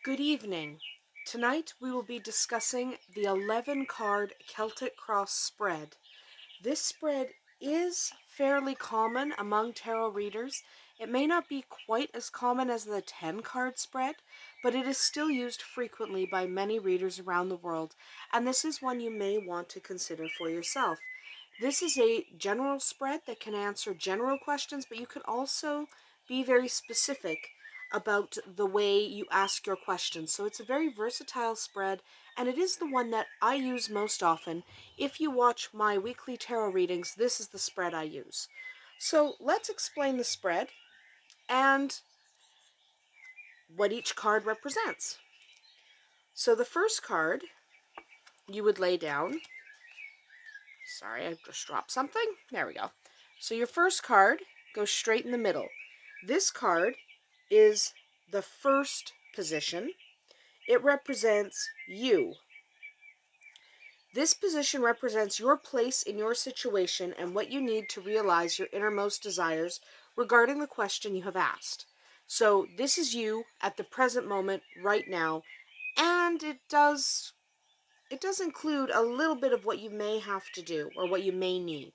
Good evening. Tonight we will be discussing the 11-card Celtic Cross Spread. This spread is fairly common among tarot readers. It may not be quite as common as the 10-card spread, but it is still used frequently by many readers around the world, and this is one you may want to consider for yourself. This is a general spread that can answer general questions, but you can also be very specific about the way you ask your questions. So it's a very versatile spread, and it is the one that I use most often. If you watch my weekly tarot readings, this is the spread I use. So let's explain the spread and what each card represents. So the first card you would lay down. Sorry, I just dropped something. There we go. So your first card goes straight in the middle. This card is the first position. It represents you. This position represents your place in your situation and what you need to realize your innermost desires regarding the question you have asked. So this is you at the present moment right now, and it does include a little bit of what you may have to do or what you may need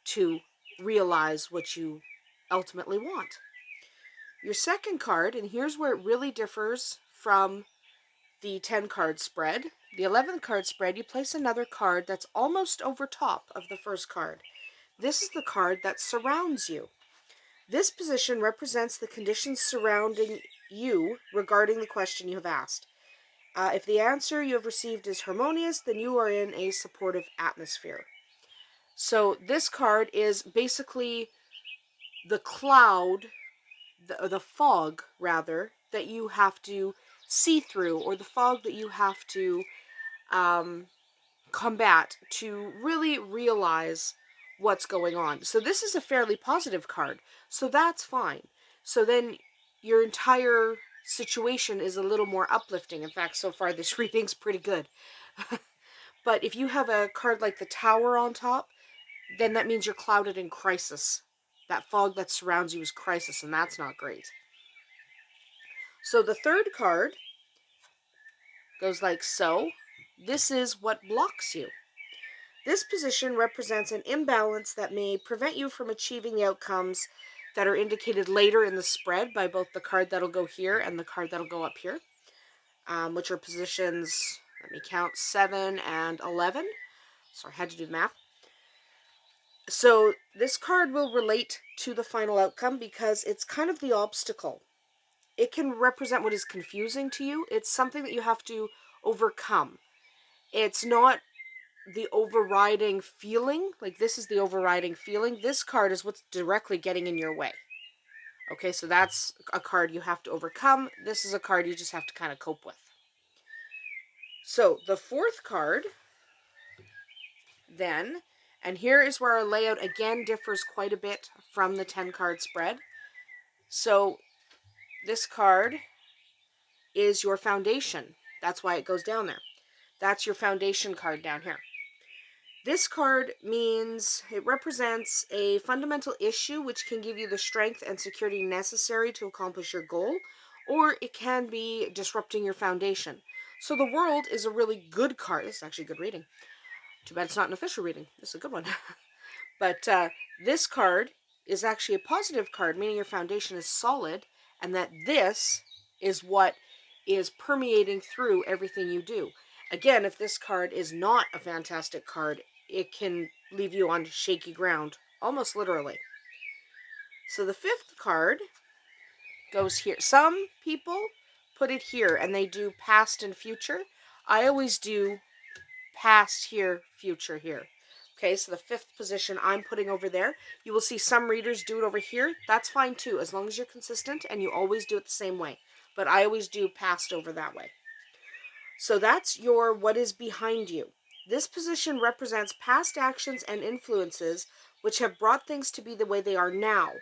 to realize what you ultimately want. Your second card, and here's where it really differs from the 10-card spread. The 11-card spread, you place another card that's almost over top of the first card. This is the card that surrounds you. This position represents the conditions surrounding you regarding the question you have asked. If the answer you have received is harmonious, then you are in a supportive atmosphere. So this card is basically the cloud, the fog, rather, that you have to see through, or the fog that you have to combat to really realize what's going on. So this is a fairly positive card, so that's fine. So then your entire situation is a little more uplifting. In fact, so far this reading's pretty good. But if you have a card like the Tower on top, then that means you're clouded in crisis. That fog that surrounds you is crisis, and that's not great. So the third card goes like so. This is what blocks you. This position represents an imbalance that may prevent you from achieving the outcomes that are indicated later in the spread by both the card that'll go here and the card that'll go up here, which are positions, let me count, 7 and 11. Sorry, I had to do the math. So this card will relate to the final outcome because it's kind of the obstacle. It can represent what is confusing to you. It's something that you have to overcome. It's not the overriding feeling. Like, this is the overriding feeling. This card is what's directly getting in your way. Okay, so that's a card you have to overcome. This is a card you just have to kind of cope with. So the fourth card, then, and here is where our layout again differs quite a bit from the 10-card spread. So this card is your foundation. That's why it goes down there. That's your foundation card down here. This card means it represents a fundamental issue which can give you the strength and security necessary to accomplish your goal, or it can be disrupting your foundation. So the World is a really good card. This is actually good reading. Too bad it's not an official reading. This is a good one. But this card is actually a positive card, meaning your foundation is solid, and that this is what is permeating through everything you do. Again, if this card is not a fantastic card, it can leave you on shaky ground, almost literally. So the fifth card goes here. Some people put it here, and they do past and future. I always do past here, future here. Okay, so the fifth position I'm putting over there. You will see some readers do it over here. That's fine too, as long as you're consistent and you always do it the same way. But I always do past over that way. So that's your what is behind you. This position represents past actions and influences which have brought things to be the way they are now.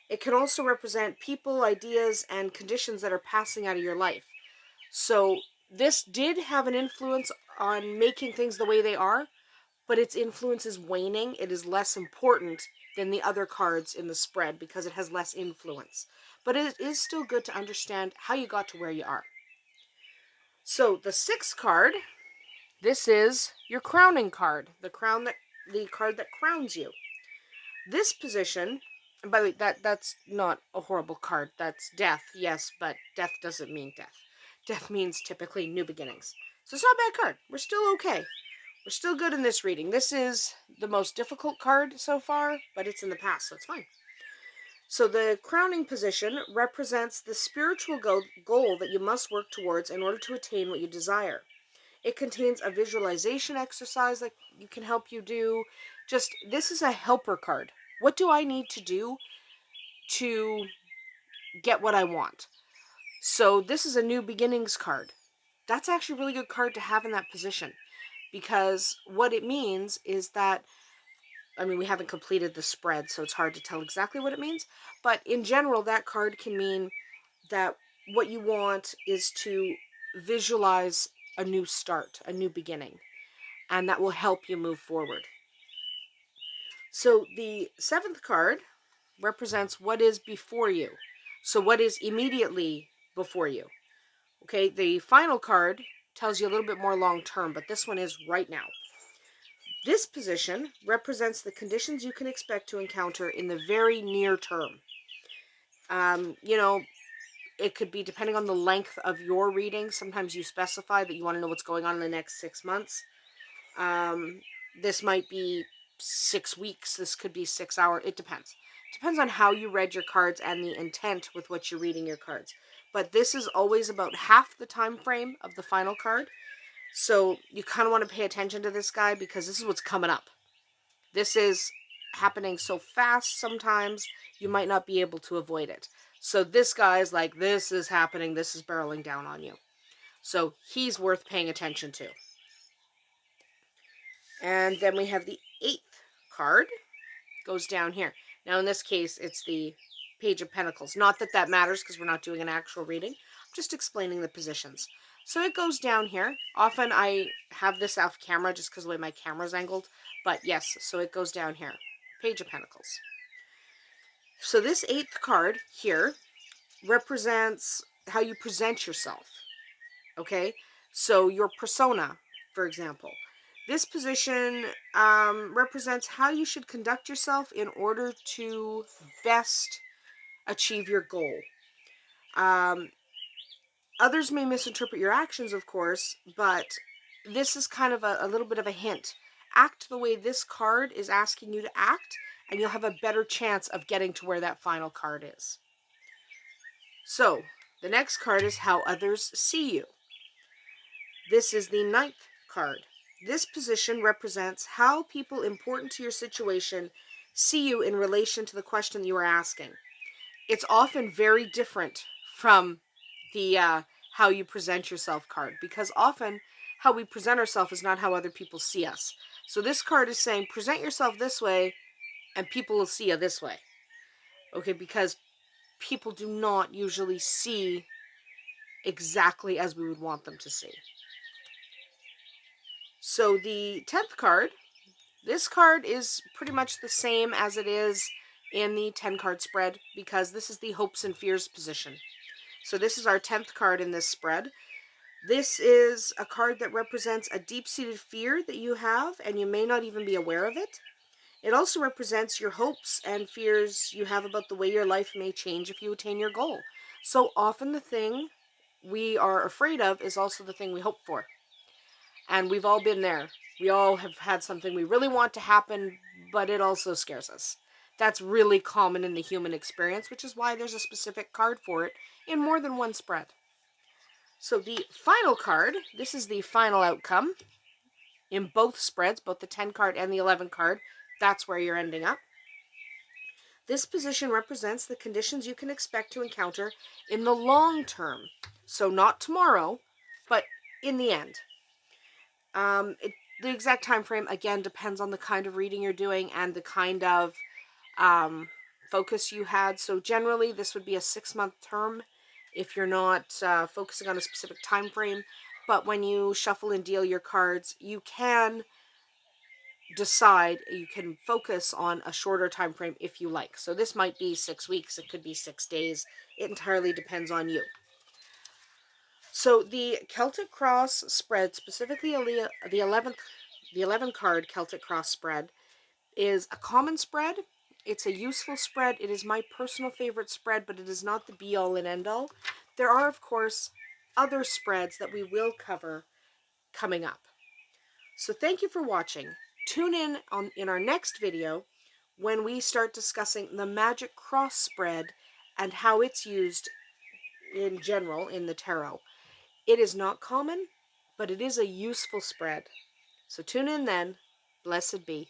It can also represent people, ideas, and conditions that are passing out of your life. So this did have an influence on making things the way they are, but its influence is waning. It is less important than the other cards in the spread because it has less influence. But it is still good to understand how you got to where you are. So the sixth card, this is your crowning card, the card that crowns you. This position, and by the way, that's not a horrible card. That's death, yes, but death doesn't mean death. Death means typically new beginnings. So it's not a bad card. We're still okay. We're still good in this reading. This is the most difficult card so far, but it's in the past, so it's fine. So the crowning position represents the spiritual goal that you must work towards in order to attain what you desire. It contains a visualization exercise that you can help you do. This is a helper card. What do I need to do to get what I want? So this is a new beginnings card. That's actually a really good card to have in that position, because what it means is that, I mean, we haven't completed the spread, so it's hard to tell exactly what it means, but in general, that card can mean that what you want is to visualize a new start, a new beginning, and that will help you move forward. So the seventh card represents what is before you. So what is immediately before you. Okay, the final card tells you a little bit more long term, but this one is right now. This position represents the conditions you can expect to encounter in the very near term. You know, it could be depending on the length of your reading. Sometimes you specify that you want to know what's going on in the next 6 months. This might be 6 weeks. This could be 6 hours. It depends. Depends on how you read your cards and the intent with which you're reading your cards. But this is always about half the time frame of the final card. So you kind of want to pay attention to this guy, because this is what's coming up. This is happening so fast sometimes you might not be able to avoid it. So this guy's like, this is happening, this is barreling down on you. So he's worth paying attention to. And then we have the eighth card. Goes down here. Now in this case, it's the Page of Pentacles. Not that that matters, because we're not doing an actual reading. I'm just explaining the positions. So it goes down here. Often I have this off camera just because of the way my camera's angled. But yes, so it goes down here. Page of Pentacles. So this eighth card here represents how you present yourself. Okay? So your persona, for example. This position represents how you should conduct yourself in order to best achieve your goal. Others may misinterpret your actions, of course, but this is kind of a little bit of a hint. Act the way this card is asking you to act, and you'll have a better chance of getting to where that final card is. So, the next card is how others see you. This is the ninth card. This position represents how people important to your situation see you in relation to the question you are asking. It's often very different from the how you present yourself card, because often how we present ourselves is not how other people see us. So this card is saying present yourself this way and people will see you this way. Okay, because people do not usually see exactly as we would want them to see. So the 10th card, this card is pretty much the same as it is in the 10 card spread, because this is the hopes and fears position. So this is our 10th card in this spread. This is a card that represents a deep-seated fear that you have, and you may not even be aware of it. It also represents your hopes and fears you have about the way your life may change if you attain your goal. So often the thing we are afraid of is also the thing we hope for. And we've all been there. We all have had something we really want to happen, but it also scares us. That's really common in the human experience, which is why there's a specific card for it in more than one spread. So the final card, this is the final outcome in both spreads, both the 10 card and the 11 card. That's where you're ending up. This position represents the conditions you can expect to encounter in the long term. So not tomorrow, but in the end. The exact time frame, again, depends on the kind of reading you're doing and the kind of focus you had. So generally, this would be a 6-month term if you're not focusing on a specific time frame. But when you shuffle and deal your cards, you can decide, you can focus on a shorter time frame if you like. So this might be 6 weeks, it could be 6 days. It entirely depends on you. So the Celtic Cross Spread, specifically the 11 card Celtic Cross Spread, is a common spread. It's a useful spread. It is my personal favorite spread, but it is not the be-all and end-all. There are, of course, other spreads that we will cover coming up. So thank you for watching. Tune in our next video when we start discussing the Magic Cross Spread and how it's used in general in the tarot. It is not common, but it is a useful spread. So tune in then. Blessed be.